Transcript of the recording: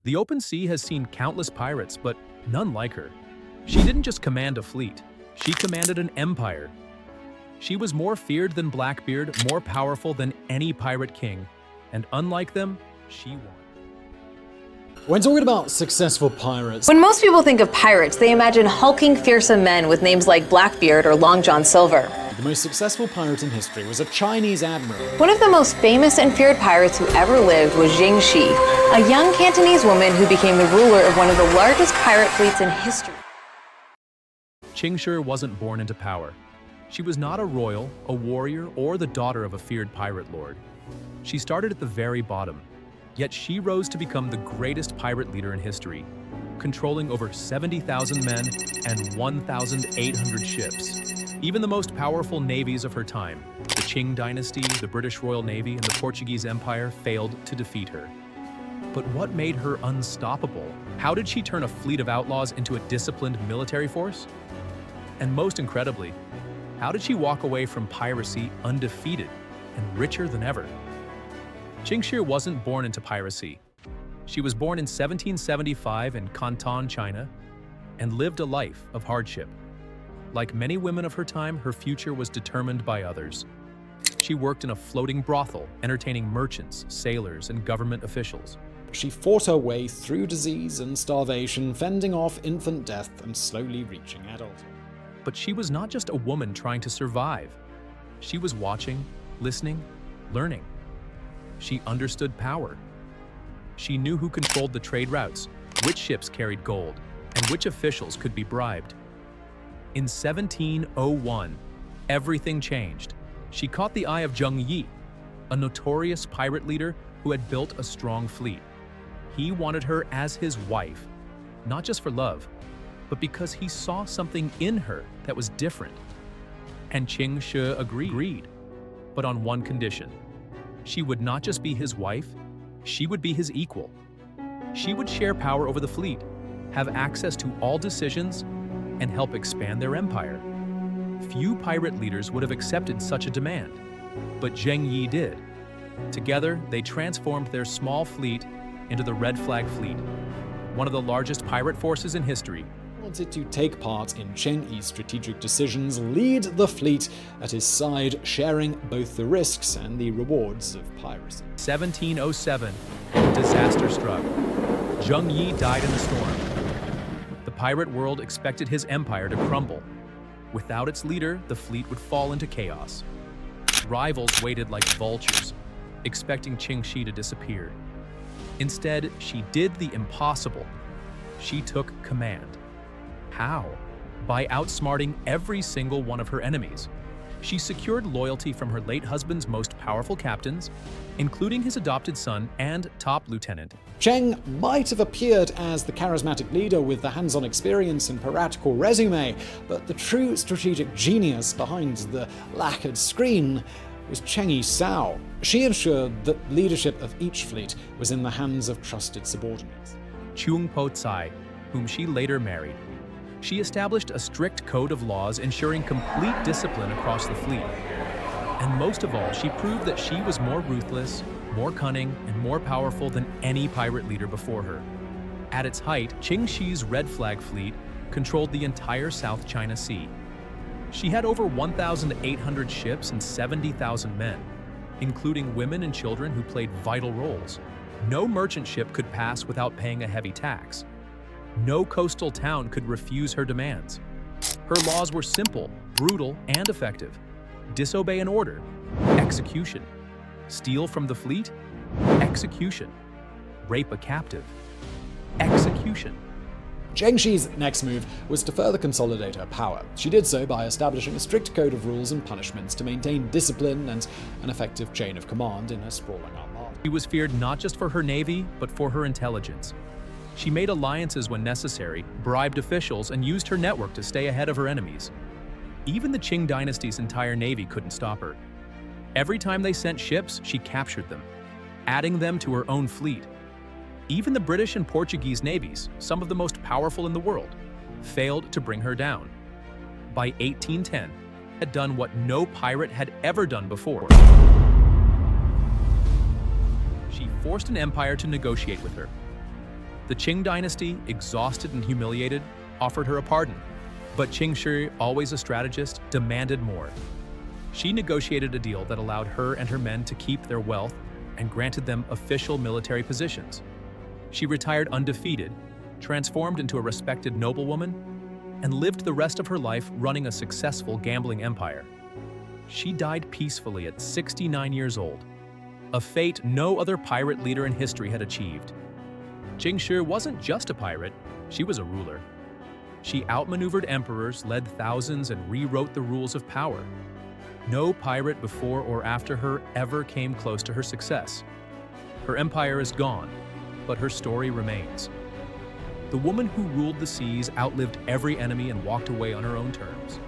The open sea has seen countless pirates, but none like her. She didn't just command a fleet, she commanded an empire. She was more feared than Blackbeard, more powerful than any pirate king, and unlike them, she won. When talking about successful pirates, When most people think of pirates, they imagine hulking, fearsome men with names like Blackbeard or Long John Silver. the most successful pirate in history was a Chinese admiral. One of the most famous and feared pirates who ever lived was Ching Shih, a young Cantonese woman who became the ruler of one of the largest pirate fleets in history. Ching Shih wasn't born into power. She was not a royal, a warrior, or the daughter of a feared pirate lord. She started at the very bottom, yet she rose to become the greatest pirate leader in history, controlling over 70,000 men and 1,800 ships. Even the most powerful navies of her time, the Qing Dynasty, the British Royal Navy, and the Portuguese Empire, failed to defeat her. But what made her unstoppable? How did she turn a fleet of outlaws into a disciplined military force? And most incredibly, how did she walk away from piracy undefeated and richer than ever? Ching Shih wasn't born into piracy. She was born in 1775 in Canton, China, and lived a life of hardship. Like many women of her time, her future was determined by others. She worked in a floating brothel, entertaining merchants, sailors, and government officials. She fought her way through disease and starvation, fending off infant death and slowly reaching adulthood. But she was not just a woman trying to survive. She was watching, listening, learning. She understood power. She knew who controlled the trade routes, which ships carried gold, and which officials could be bribed. In 1701, everything changed. She caught the eye of Zheng Yi, a notorious pirate leader who had built a strong fleet. He wanted her as his wife, not just for love, but because he saw something in her that was different. And Ching Shih agreed, but on one condition. She would not just be his wife, she would be his equal. She would share power over the fleet, have access to all decisions, and help expand their empire. Few pirate leaders would have accepted such a demand, but Zheng Yi did. Together, they transformed their small fleet into the Red Flag Fleet, one of the largest pirate forces in history. Wanted to take part in Zheng Yi's strategic decisions, lead the fleet at his side, sharing both the risks and the rewards of piracy. 1707, disaster struck. Zheng Yi died in a storm. The pirate world expected his empire to crumble. Without its leader, the fleet would fall into chaos. Rivals waited like vultures, expecting Ching Shih to disappear. Instead, she did the impossible. She took command. How? By outsmarting every single one of her enemies. She secured loyalty from her late husband's most powerful captains, including his adopted son and top lieutenant. Cheng might have appeared as the charismatic leader with the hands-on experience and piratical resume, but the true strategic genius behind the lacquered screen was Cheng Yi. She ensured that leadership of each fleet was in the hands of trusted subordinates. Chung Po Tsai, whom she later married. She established a strict code of laws ensuring complete discipline across the fleet. And most of all, she proved that she was more ruthless, more cunning, and more powerful than any pirate leader before her. At its height, Ching Shih's Red Flag Fleet controlled the entire South China Sea. She had over 1,800 ships and 70,000 men, including women and children who played vital roles. No merchant ship could pass without paying a heavy tax. No coastal town could refuse her demands. Her laws were simple, brutal, and effective. Disobey an order, execution. Steal from the fleet, execution. Rape a captive, execution. Zheng Shi's next move was to further consolidate her power. She did so by establishing a strict code of rules and punishments to maintain discipline and an effective chain of command in her sprawling armada. She was feared not just for her navy, but for her intelligence. She made alliances when necessary, bribed officials, and used her network to stay ahead of her enemies. Even the Qing Dynasty's entire navy couldn't stop her. Every time they sent ships, she captured them, adding them to her own fleet. Even the British and Portuguese navies, some of the most powerful in the world, failed to bring her down. By 1810, she had done what no pirate had ever done before. She forced an empire to negotiate with her. The Qing Dynasty, exhausted and humiliated, offered her a pardon. But Ching Shih, always a strategist, demanded more. She negotiated a deal that allowed her and her men to keep their wealth and granted them official military positions. She retired undefeated, transformed into a respected noblewoman, and lived the rest of her life running a successful gambling empire. She died peacefully at 69 years old, a fate no other pirate leader in history had achieved. Ching Shih wasn't just a pirate, she was a ruler. She outmaneuvered emperors, led thousands, and rewrote the rules of power. No pirate before or after her ever came close to her success. Her empire is gone, but her story remains. The woman who ruled the seas outlived every enemy and walked away on her own terms.